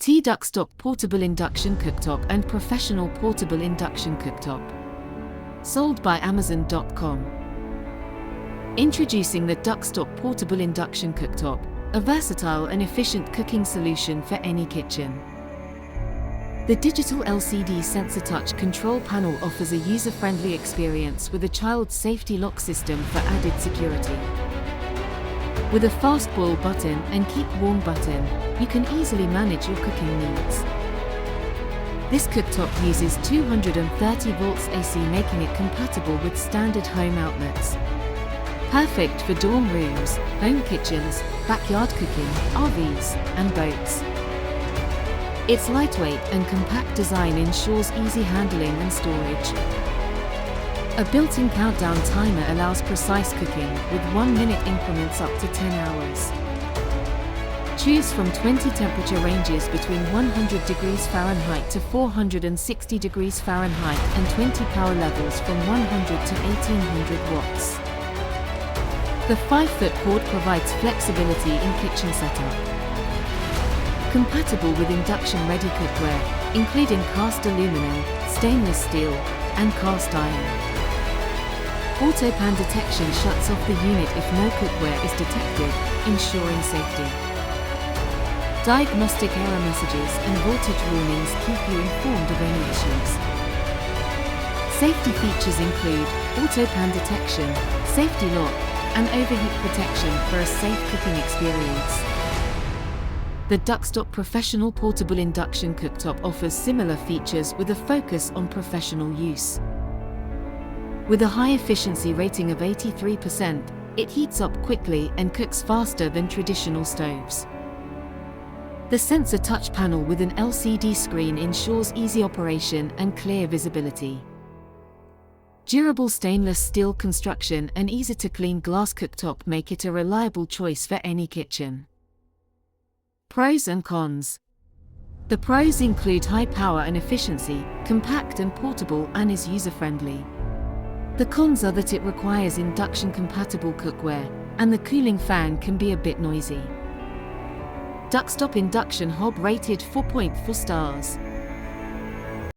Duxtop Portable Induction Cooktop and Professional Portable Induction Cooktop. Sold by Amazon.com. Introducing the Duxtop Portable Induction Cooktop, a versatile and efficient cooking solution for any kitchen. The digital LCD sensor touch control panel offers a user-friendly experience with a child safety lock system for added security. With a fast boil button and keep warm button, you can easily manage your cooking needs. This cooktop uses 230 volts AC, making it compatible with standard home outlets. Perfect for dorm rooms, home kitchens, backyard cooking, RVs, and boats. Its lightweight and compact design ensures easy handling and storage. A built-in countdown timer allows precise cooking, with 1-minute increments up to 10 hours. Choose from 20 temperature ranges between 100 degrees Fahrenheit to 460 degrees Fahrenheit and 20 power levels from 100 to 1800 watts. The 5-foot cord provides flexibility in kitchen setup. Compatible with induction-ready cookware, including cast aluminum, stainless steel, and cast iron. Auto pan detection shuts off the unit if no cookware is detected, ensuring safety. Diagnostic error messages and voltage warnings keep you informed of any issues. Safety features include auto pan detection, safety lock, and overheat protection for a safe cooking experience. The Duxtop Professional Portable Induction Cooktop offers similar features with a focus on professional use. With a high efficiency rating of 83%, it heats up quickly and cooks faster than traditional stoves. The sensor touch panel with an LCD screen ensures easy operation and clear visibility. Durable stainless steel construction and easy-to-clean glass cooktop make it a reliable choice for any kitchen. Pros and cons. The pros include high power and efficiency, compact and portable, and is user-friendly. The cons are that it requires induction-compatible cookware, and the cooling fan can be a bit noisy. Duxtop Induction Hob rated 4.4 stars.